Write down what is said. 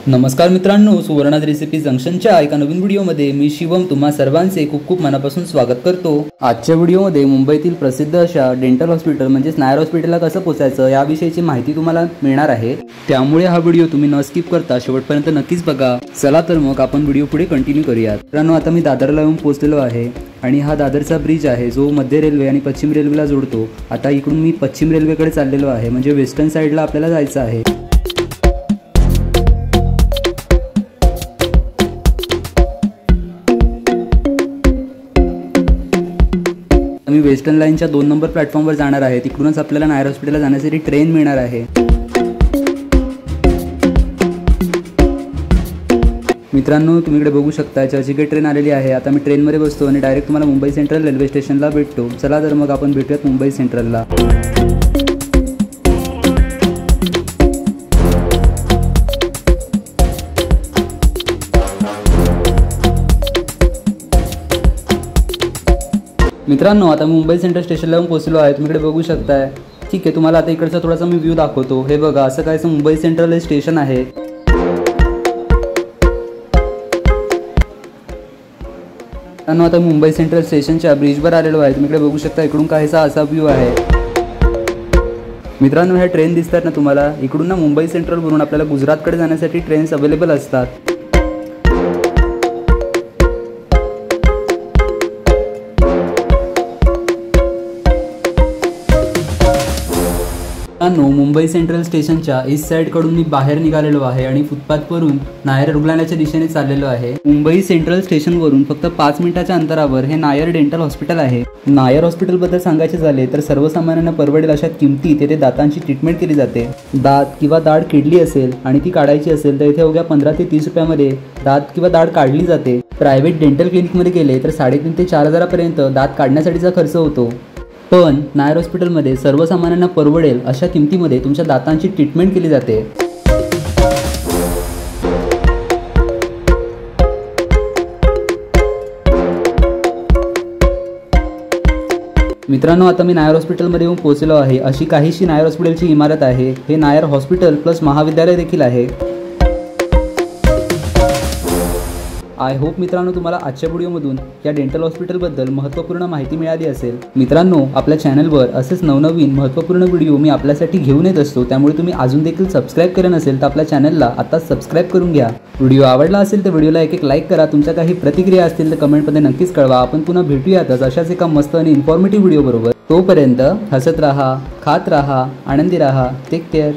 नमस्कार मित्रांनो, सुवर्णाज रेसिपी जंक्शनच्या एका नवीन व्हिडिओमध्ये मी शिवम तुम्हा सर्वांचे खूप खूप मनापासून स्वागत करतो। आजच्या व्हिडिओमध्ये मुंबईतील प्रसिद्ध अशा डेंटल हॉस्पिटल म्हणजे नायर हॉस्पिटलला कसं पोहोचायचं याविषयीची माहिती तुम्हाला मिळणार आहे। त्यामुळे हा व्हिडिओ तुम्ही न स्किप करता शेवटपर्यंत नक्कीच बघा। चला तर मग आपण व्हिडिओ पुढे कंटिन्यू करूयात। मित्रांनो, आता मी दादरला येऊन पोहोचलेलो आहे आणि हा दादरचा ब्रिज आहे जो मध्य रेल्वे आणि पश्चिम रेल्वेला जोडतो। आता इकडून मी पश्चिम रेल्वेकडे चाललेलो आहे, म्हणजे वेस्टर्न साइडला आपल्याला जायचं आहे। मी वेस्टर्न लाईनच्या 2 नंबर प्लॅटफॉर्मवर जाणार आहे। तिकडूनच आपल्याला नायर हॉस्पिटलला जाण्यासाठी ट्रेन मिळणार आहे। मित्रांनो, तुम्ही इकडे बघू शकता चर्चगेट ट्रेन आलेली आहे। आता मी ट्रेनमध्ये बसतो आणि डायरेक्ट तुम्हाला मुंबई सेंट्रल रेल्वे स्टेशनला भेटतो। चला तर मग आपण भेटूयात मुंबई सेंट्रलला। मित्रांनो, आता मुंबई सेंट्रल स्टेशनला येऊन पोहोचलो आहे। तुम्ही इकडे बघू शकताय। ठीक आहे, तुम्हाला आता इकडचा थोडासा मी व्ह्यू दाखवतो। हे बघा, असं कायचं मुंबई सेंट्रल स्टेशन आहे। आता मुंबई सेंट्रल स्टेशनच्या ब्रिजवर आलेलो आहे। तुम्ही इकडे बघू शकता, इकडून काहीसा असा व्ह्यू आहे। मित्रांनो, ह्या ट्रेन दिसतात ना तुम्हाला, इकडून ना मुंबई सेंट्रल वरून आपल्याला गुजरातकडे जाण्यासाठी ट्रेन्स अवेलेबल असतात। मुंबई सेंट्रल स्टेशनच्या ईस्ट साइड कडून मी बाहेर निघालेलो आहे आणि फुटपाथवरून नायर रुग्णालयाच्या दिशेने चाललेलो आहे। मुंबई सेंट्रल स्टेशनवरून फक्त 5 मिनिटाच्या अंतरावर हे नायर डेंटल हॉस्पिटल आहे। नायर हॉस्पिटल बद्दल सांगायचे झाले तर सर्वसामान्यांना परवडेल अशा किमतीत येथे दातांची ट्रीटमेंट केली जाते। दात किंवा दाढ किडली असेल आणि ती काढायची असेल तर इथे अवघ्या 15 ते 30 रुपयामध्ये दात किंवा दाढ काढली जाते। प्रायव्हेट डेंटल क्लिनिकमध्ये गेले तर 3,500 ते 4,000 पर्यंत दात काढण्यासाठीचा खर्च होतो। पण नायर हॉस्पिटलमध्ये सर्वसामान्यांना परवडेल अशा किमतीमध्ये तुमच्या दातांची ट्रीटमेंट केली जाते। मित्रांनो, आता मी नायर हॉस्पिटलमध्ये येऊन पोहोचलो आहे। अशी काहीशी नायर हॉस्पिटलची इमारत आहे। हे नायर हॉस्पिटल प्लस महाविद्यालय देखील आहे। आय होप मित्रांनो, तुम्हाला आजच्या व्हिडिओमधून या डेंटल हॉस्पिटलबद्दल महत्त्वपूर्ण माहिती मिळाली असेल। मित्रांनो, आपल्या चॅनलवर असेच नवनवीन महत्त्वपूर्ण व्हिडिओ मी आपल्यासाठी घेऊन येत असतो, त्यामुळे तुम्ही अजून देखील सबस्क्राईब केलं नसेल तर आपल्या चॅनलला आता सबस्क्राईब करून घ्या। व्हिडिओ आवडला असेल तर व्हिडिओला एक लाईक करा। तुमच्या काही प्रतिक्रिया असतील तर कमेंटमध्ये नक्कीच कळवा। आपण पुन्हा भेटूयातच अशाच एका मस्त आणि इन्फॉर्मेटिव्ह व्हिडिओ बरोबर। तोपर्यंत हसत राहा, खात राहा, आनंदी राहा। Take care.